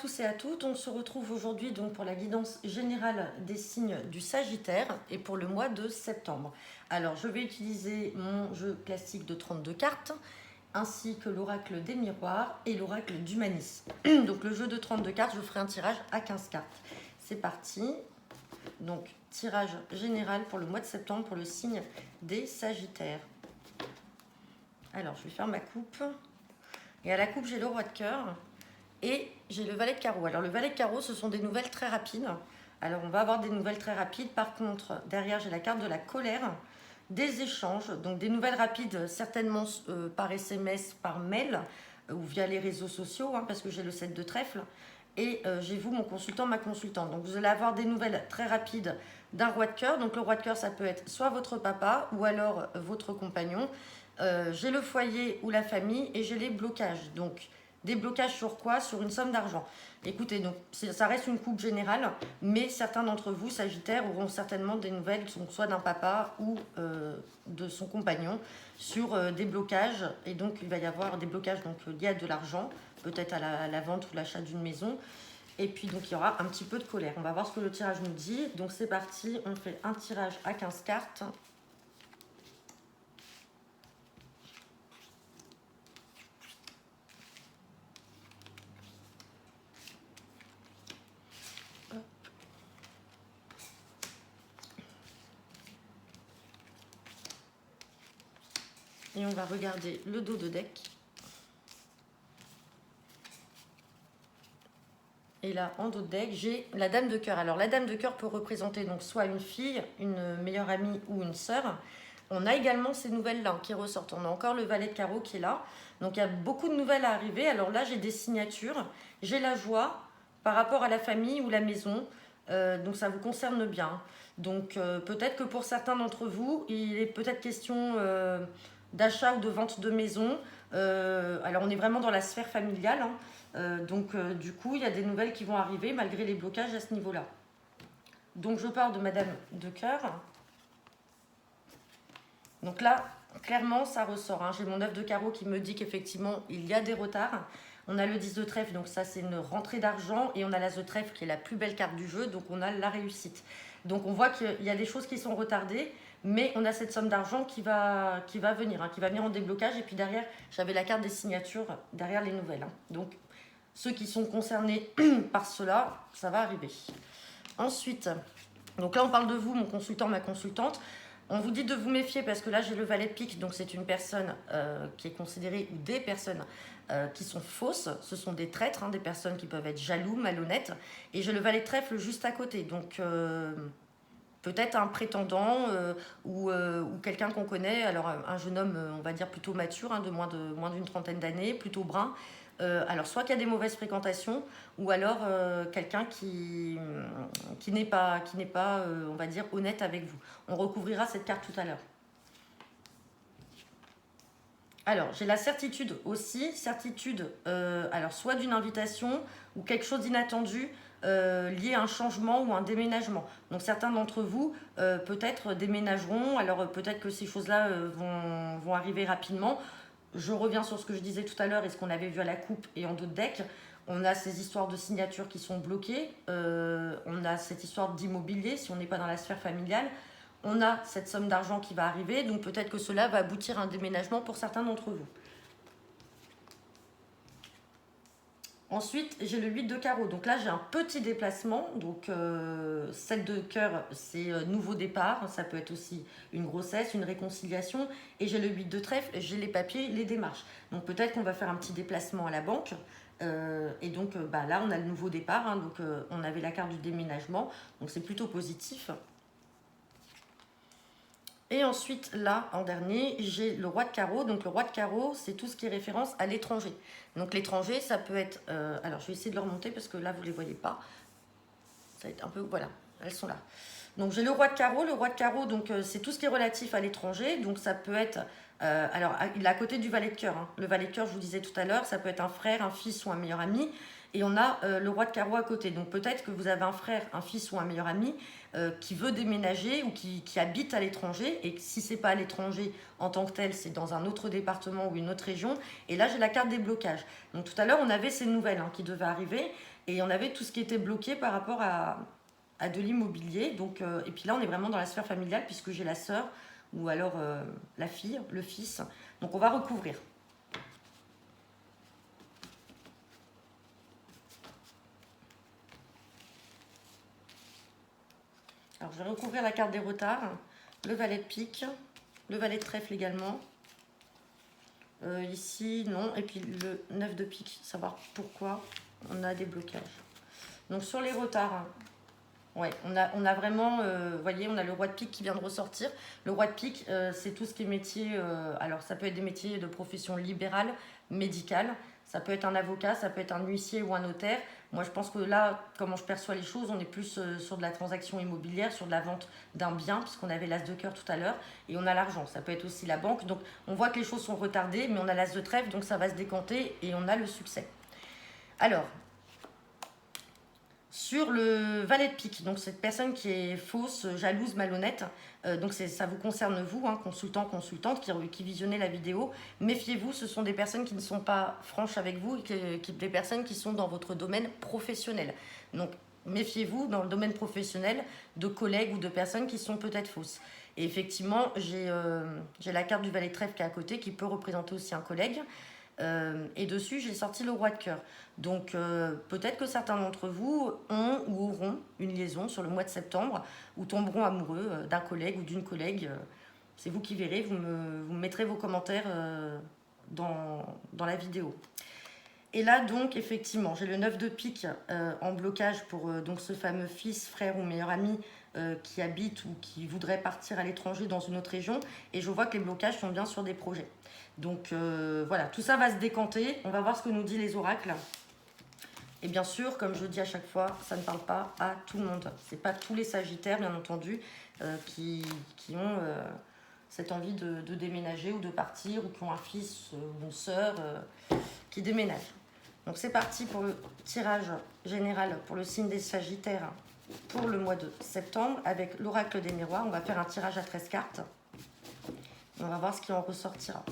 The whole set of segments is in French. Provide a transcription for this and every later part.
tous et à toutes, on se retrouve aujourd'hui donc pour la guidance générale des signes du Sagittaire et pour le mois de septembre. Alors je vais utiliser mon jeu classique de 32 cartes ainsi que l'oracle des miroirs et l'oracle d'humanisme. Donc le jeu de 32 cartes, je ferai un tirage à 15 cartes. C'est parti. Donc tirage général pour le mois de septembre pour le signe des Sagittaires. Alors je vais faire ma coupe. Et à la coupe, j'ai le roi de cœur. Et j'ai le valet de carreau. Alors le valet de carreau, ce sont des nouvelles très rapides. Alors on va avoir des nouvelles très rapides. Par contre, derrière, j'ai la carte de la colère, des échanges, donc des nouvelles rapides, certainement par SMS, par mail ou via les réseaux sociaux, parce que j'ai le 7 de trèfle. Et j'ai vous, mon consultant, ma consultante. Donc vous allez avoir des nouvelles très rapides d'un roi de cœur. Donc le roi de cœur, ça peut être soit votre papa ou alors votre compagnon. J'ai le foyer ou la famille et j'ai les blocages. Donc des blocages sur quoi? Sur une somme d'argent. Écoutez, donc ça reste une coupe générale, mais certains d'entre vous, Sagittaires, auront certainement des nouvelles, soit d'un papa ou de son compagnon, sur des blocages. Et donc, il va y avoir des blocages donc, liés à de l'argent, peut-être à la vente ou l'achat d'une maison. Et puis, donc, il y aura un petit peu de colère. On va voir ce que le tirage nous dit. Donc, c'est parti. On fait un tirage à 15 cartes. Et on va regarder le dos de deck. Et là, en dos de deck, j'ai la dame de cœur. Alors, la dame de cœur peut représenter donc soit une fille, une meilleure amie ou une sœur. On a également ces nouvelles-là qui ressortent. On a encore le valet de carreau qui est là. Donc, il y a beaucoup de nouvelles à arriver. Alors là, j'ai des signatures. J'ai la joie par rapport à la famille ou la maison. Donc, ça vous concerne bien. Donc, peut-être que pour certains d'entre vous, il est peut-être question d'achat ou de vente de maison. Alors, on est vraiment dans la sphère familiale. Donc, du coup, il y a des nouvelles qui vont arriver malgré les blocages à ce niveau-là. Donc, je pars de Madame de cœur. Donc là, clairement, ça ressort. J'ai mon 9 de carreau qui me dit qu'effectivement, il y a des retards. On a le 10 de trèfle, donc ça, c'est une rentrée d'argent. Et on a l'as de trèfle qui est la plus belle carte du jeu, donc on a la réussite. Donc, on voit qu'il y a des choses qui sont retardées, mais on a cette somme d'argent qui va venir, qui va venir en déblocage. Et puis derrière, j'avais la carte des signatures derrière les nouvelles. Donc, ceux qui sont concernés par cela, ça va arriver. Ensuite, donc là, on parle de vous, mon consultant, ma consultante. On vous dit de vous méfier parce que là, j'ai le valet de pique. Donc, c'est une personne qui est considérée, ou des personnes qui sont fausses. Ce sont des traîtres, des personnes qui peuvent être jaloux, malhonnêtes. Et j'ai le valet de trèfle juste à côté. Donc, peut-être un prétendant ou quelqu'un qu'on connaît. Alors, un jeune homme, on va dire plutôt mature, de moins d'une trentaine d'années, plutôt brun. Alors, soit qu'il y a des mauvaises fréquentations, ou alors quelqu'un qui n'est pas, on va dire, honnête avec vous. On recouvrira cette carte tout à l'heure. Alors, j'ai la certitude aussi, alors soit d'une invitation ou quelque chose d'inattendu lié à un changement ou un déménagement. Donc, certains d'entre vous, peut-être déménageront, alors peut-être que ces choses-là vont arriver rapidement. Je reviens sur ce que je disais tout à l'heure et ce qu'on avait vu à la coupe et en dos de deck. On a ces histoires de signatures qui sont bloquées. On a cette histoire d'immobilier si on n'est pas dans la sphère familiale. On a cette somme d'argent qui va arriver. Donc peut-être que cela va aboutir à un déménagement pour certains d'entre vous. Ensuite, j'ai le 8 de carreau. Donc là, j'ai un petit déplacement. Donc 7 de cœur, c'est nouveau départ. Ça peut être aussi une grossesse, une réconciliation. Et j'ai le 8 de trèfle, j'ai les papiers, les démarches. Donc peut-être qu'on va faire un petit déplacement à la banque. Et donc là, on a le nouveau départ. Donc on avait la carte du déménagement. Donc c'est plutôt positif. Et ensuite, là, en dernier, j'ai le roi de carreau. Donc, le roi de carreau, c'est tout ce qui est référence à l'étranger. Donc, l'étranger, ça peut être... alors, je vais essayer de le remonter parce que là, vous ne les voyez pas. Ça va être un peu... Voilà, elles sont là. Donc, j'ai le roi de carreau. Le roi de carreau, donc, c'est tout ce qui est relatif à l'étranger. Donc, ça peut être... alors, il est à côté du valet de cœur. Le valet de cœur, je vous disais tout à l'heure, ça peut être un frère, un fils ou un meilleur ami. Et on a le roi de carreau à côté. Donc peut-être que vous avez un frère, un fils ou un meilleur ami qui veut déménager ou qui habite à l'étranger. Et si ce n'est pas à l'étranger en tant que tel, c'est dans un autre département ou une autre région. Et là, j'ai la carte des blocages. Donc tout à l'heure, on avait ces nouvelles qui devaient arriver. Et on avait tout ce qui était bloqué par rapport à de l'immobilier. Donc, et puis là, on est vraiment dans la sphère familiale puisque j'ai la sœur ou alors la fille, le fils. Donc, on va recouvrir. Alors, je vais recouvrir la carte des retards, le valet de pique, le valet de trèfle également. Ici, non. Et puis le 9 de pique, savoir pourquoi on a des blocages. Donc, sur les retards, ouais, on a vraiment, vous voyez, on a le roi de pique qui vient de ressortir. Le roi de pique, c'est tout ce qui est métier, alors ça peut être des métiers de profession libérale, médicale, ça peut être un avocat, ça peut être un huissier ou un notaire. Moi, je pense que là, comment je perçois les choses, on est plus sur de la transaction immobilière, sur de la vente d'un bien, puisqu'on avait l'as de cœur tout à l'heure, et on a l'argent. Ça peut être aussi la banque. Donc, on voit que les choses sont retardées, mais on a l'as de trèfle, donc ça va se décanter et on a le succès. Alors, sur le valet de pique, donc cette personne qui est fausse, jalouse, malhonnête, donc ça vous concerne vous, hein, consultant, consultante, qui visionnez la vidéo. Méfiez-vous, ce sont des personnes qui ne sont pas franches avec vous, des personnes qui sont dans votre domaine professionnel. Donc méfiez-vous dans le domaine professionnel de collègues ou de personnes qui sont peut-être fausses. Et effectivement, j'ai la carte du valet de trèfle qui est à côté, qui peut représenter aussi un collègue. Et dessus, j'ai sorti le roi de cœur. Donc, peut-être que certains d'entre vous ont ou auront une liaison sur le mois de septembre ou tomberont amoureux d'un collègue ou d'une collègue. C'est vous qui verrez, vous me mettrez vos commentaires dans la vidéo. Et là, donc, effectivement, j'ai le 9 de pique en blocage pour donc ce fameux fils, frère ou meilleur ami qui habite ou qui voudrait partir à l'étranger dans une autre région. Et je vois que les blocages sont bien sur des projets. Donc voilà, tout ça va se décanter. On va voir ce que nous disent les oracles. Et bien sûr, comme je dis à chaque fois, ça ne parle pas à tout le monde. Ce n'est pas tous les sagittaires, bien entendu, qui ont cette envie de déménager ou de partir, ou qui ont un fils ou une sœur qui déménage. Donc c'est parti pour le tirage général pour le signe des sagittaires pour le mois de septembre avec l'oracle des miroirs. On va faire un tirage à 13 cartes. On va voir ce qui en ressortira.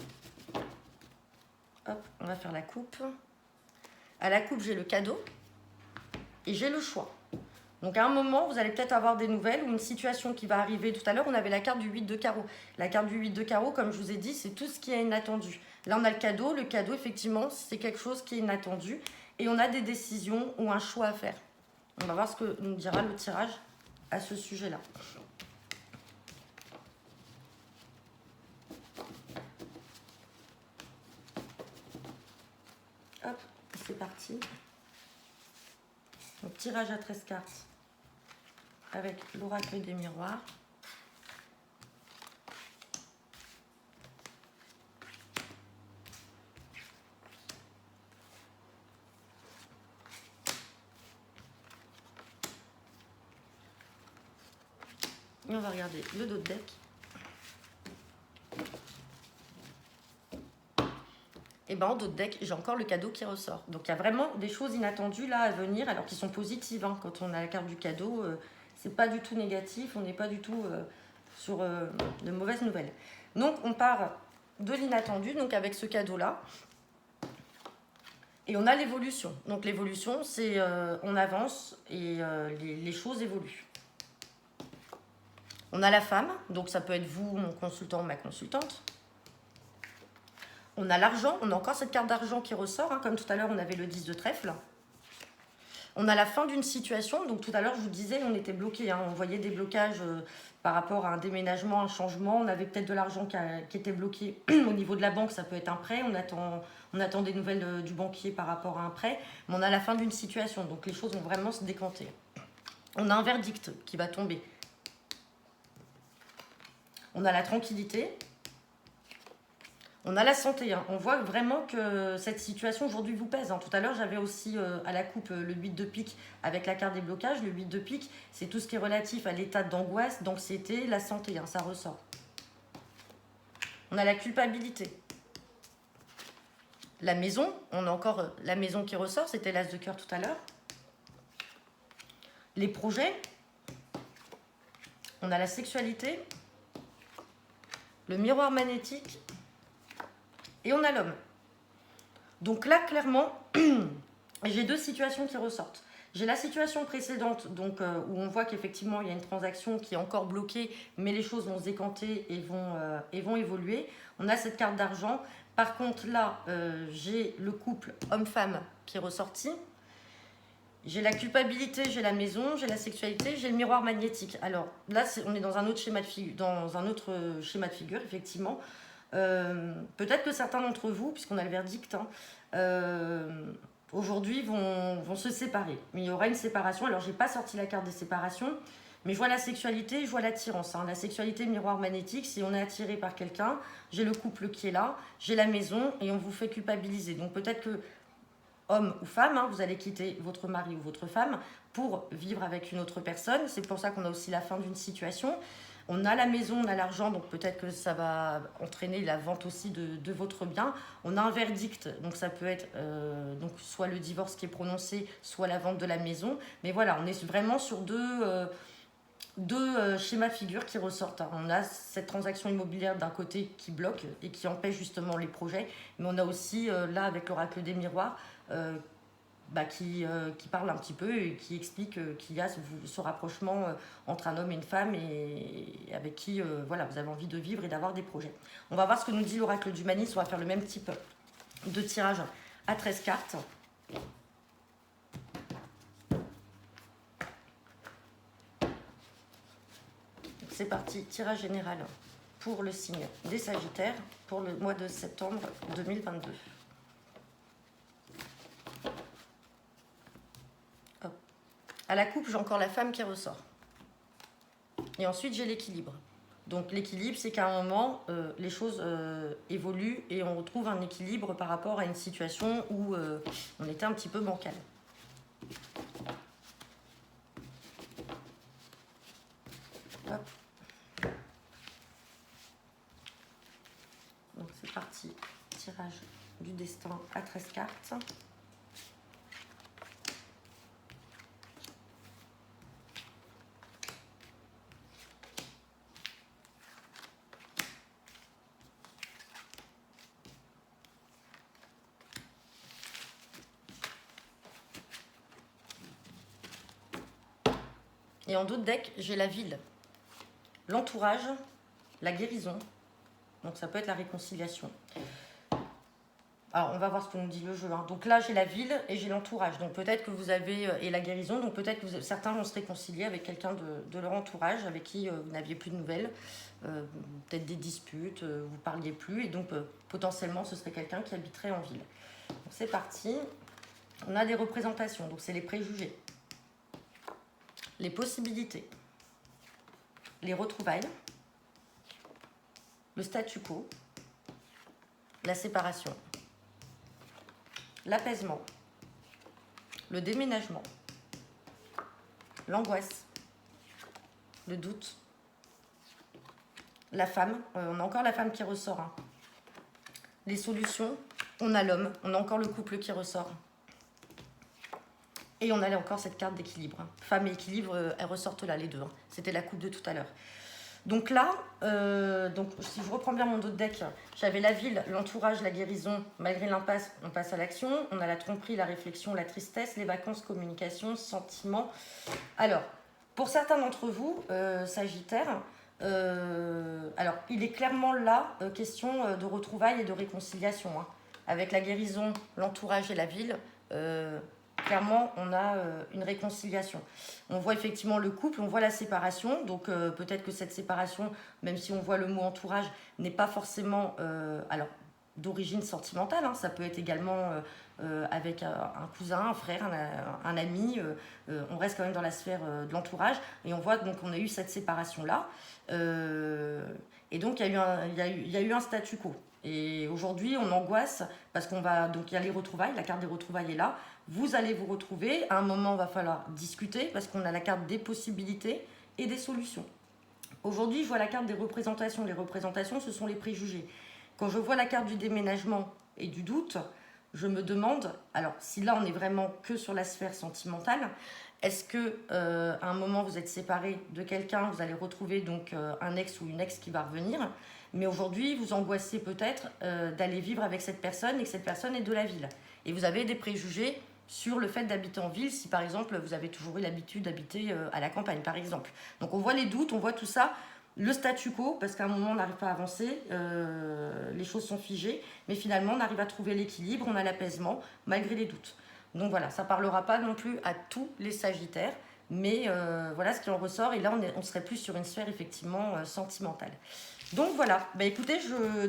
Hop, on va faire la coupe. À la coupe, j'ai le cadeau et j'ai le choix. Donc à un moment, vous allez peut-être avoir des nouvelles ou une situation qui va arriver. Tout à l'heure, on avait la carte du 8 de carreau. La carte du 8 de carreau, comme je vous ai dit, c'est tout ce qui est inattendu. Là, on a le cadeau. Le cadeau, effectivement, c'est quelque chose qui est inattendu. Et on a des décisions ou un choix à faire. On va voir ce que nous dira le tirage à ce sujet-là. Hop, c'est parti. Donc, tirage à 13 cartes avec l'oracle des miroirs. Et on va regarder le dos de deck. Et ben en dos de deck, j'ai encore le cadeau qui ressort. Donc il y a vraiment des choses inattendues là à venir, alors qui sont positives. Hein. Quand on a la carte du cadeau, c'est pas du tout négatif, on n'est pas du tout sur de mauvaises nouvelles. Donc on part de l'inattendu, donc avec ce cadeau-là. Et on a l'évolution. Donc l'évolution, c'est on avance et les choses évoluent. On a la femme, donc ça peut être vous, mon consultant, ma consultante. On a l'argent, on a encore cette carte d'argent qui ressort, hein, comme tout à l'heure on avait le 10 de trèfle. On a la fin d'une situation, donc tout à l'heure je vous disais on était bloqué, hein, on voyait des blocages par rapport à un déménagement, un changement, on avait peut-être de l'argent qui était bloqué au niveau de la banque, ça peut être un prêt, on attend des nouvelles du banquier par rapport à un prêt, mais on a la fin d'une situation, donc les choses vont vraiment se décanter. On a un verdict qui va tomber. On a la tranquillité. On a la santé. Hein. On voit vraiment que cette situation aujourd'hui vous pèse. Hein. Tout à l'heure, j'avais aussi à la coupe le 8 de pique avec la carte des blocages. Le 8 de pique, c'est tout ce qui est relatif à l'état d'angoisse, d'anxiété, la santé. Hein, ça ressort. On a la culpabilité. La maison. On a encore la maison qui ressort. C'était l'as de cœur tout à l'heure. Les projets. On a la sexualité. Le miroir magnétique et on a l'homme. Donc là, clairement, j'ai deux situations qui ressortent. J'ai la situation précédente, donc où on voit qu'effectivement il y a une transaction qui est encore bloquée, mais les choses vont se décanter et vont évoluer. On a cette carte d'argent. Par contre, là, j'ai le couple homme-femme qui est ressorti. J'ai la culpabilité, j'ai la maison, j'ai la sexualité, j'ai le miroir magnétique. Alors là, on est dans un autre schéma de figure, effectivement. Peut-être que certains d'entre vous, puisqu'on a le verdict, hein, aujourd'hui vont se séparer. Mais il y aura une séparation. Alors, j'ai pas sorti la carte des séparations, mais je vois la sexualité, je vois l'attirance. Hein. La sexualité, miroir magnétique, si on est attiré par quelqu'un, j'ai le couple qui est là, j'ai la maison et on vous fait culpabiliser. Donc peut-être que homme ou femme, hein, vous allez quitter votre mari ou votre femme pour vivre avec une autre personne. C'est pour ça qu'on a aussi la fin d'une situation. On a la maison, on a l'argent, donc peut-être que ça va entraîner la vente aussi de votre bien. On a un verdict, donc ça peut être donc soit le divorce qui est prononcé, soit la vente de la maison. Mais voilà, on est vraiment sur deux schémas de figure qui ressortent. On a cette transaction immobilière d'un côté qui bloque et qui empêche justement les projets, mais on a aussi là avec l'oracle des miroirs qui parle un petit peu et qui explique qu'il y a ce rapprochement entre un homme et une femme et avec qui voilà, vous avez envie de vivre et d'avoir des projets. On va voir ce que nous dit l'oracle du Manis. On va faire le même type de tirage à 13 cartes. C'est parti, tirage général pour le signe des Sagittaires pour le mois de septembre 2022. Hop. À la coupe, j'ai encore la femme qui ressort. Et ensuite, j'ai l'équilibre. Donc l'équilibre, c'est qu'à un moment, les choses évoluent et on retrouve un équilibre par rapport à une situation où on était un petit peu bancal. Hop. Donc c'est parti, tirage du destin à 13 cartes. Et en d'autres decks, j'ai la ville, l'entourage, la guérison. Donc ça peut être la réconciliation. Alors on va voir ce que nous dit le jeu. Hein. Donc là j'ai la ville et j'ai l'entourage. Donc peut-être que vous avez et la guérison. Donc peut-être que certains vont se réconcilier avec quelqu'un de leur entourage avec qui vous n'aviez plus de nouvelles. Peut-être des disputes, vous parliez plus et donc potentiellement ce serait quelqu'un qui habiterait en ville. Donc c'est parti. On a des représentations. Donc c'est les préjugés, les possibilités, les retrouvailles, le statu quo, la séparation, l'apaisement, le déménagement, l'angoisse, le doute, la femme, on a encore la femme qui ressort, hein. Les solutions, on a l'homme, on a encore le couple qui ressort. Et on a encore cette carte d'équilibre. Hein. Femme et équilibre, elles ressortent là, les deux. Hein. C'était la coupe de tout à l'heure. Donc là, si je reprends bien mon autre deck, j'avais la ville, l'entourage, la guérison. Malgré l'impasse, on passe à l'action. On a la tromperie, la réflexion, la tristesse, les vacances, communication, sentiments. Alors, pour certains d'entre vous, Sagittaires, alors il est clairement là question de retrouvailles et de réconciliation. Hein. Avec la guérison, l'entourage et la ville, clairement, on a une réconciliation. On voit effectivement le couple, on voit la séparation. Donc peut-être que cette séparation, même si on voit le mot entourage, n'est pas forcément d'origine sentimentale. Hein. Ça peut être également avec un cousin, un frère, un ami. On reste quand même dans la sphère de l'entourage. Et on voit donc qu'on a eu cette séparation-là. Et donc il y a eu un statu quo. Et aujourd'hui, on angoisse parce qu'on va... Donc, il y a les retrouvailles, la carte des retrouvailles est là. Vous allez vous retrouver. À un moment, il va falloir discuter parce qu'on a la carte des possibilités et des solutions. Aujourd'hui, je vois la carte des représentations. Les représentations, ce sont les préjugés. Quand je vois la carte du déménagement et du doute, je me demande... Alors, si là, on est vraiment que sur la sphère sentimentale, est-ce que à un moment, vous êtes séparé de quelqu'un, vous allez retrouver donc un ex ou une ex qui va revenir. Mais aujourd'hui, vous angoissez peut-être d'aller vivre avec cette personne et que cette personne est de la ville. Et vous avez des préjugés sur le fait d'habiter en ville, si par exemple vous avez toujours eu l'habitude d'habiter à la campagne par exemple. Donc on voit les doutes, on voit tout ça, le statu quo, parce qu'à un moment on n'arrive pas à avancer, les choses sont figées, mais finalement on arrive à trouver l'équilibre, on a l'apaisement malgré les doutes. Donc voilà, ça ne parlera pas non plus à tous les Sagittaires, mais voilà ce qui en ressort, et là on serait plus sur une sphère effectivement sentimentale. Donc voilà, bah écoutez,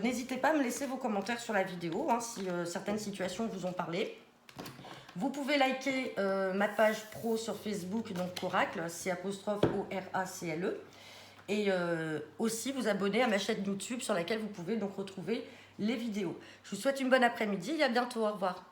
n'hésitez pas à me laisser vos commentaires sur la vidéo, hein, si certaines situations vous ont parlé. Vous pouvez liker ma page pro sur Facebook, donc Oracle, c'est apostrophe O-R-A-C-L-E. Et aussi vous abonner à ma chaîne YouTube sur laquelle vous pouvez donc retrouver les vidéos. Je vous souhaite une bonne après-midi et à bientôt, au revoir.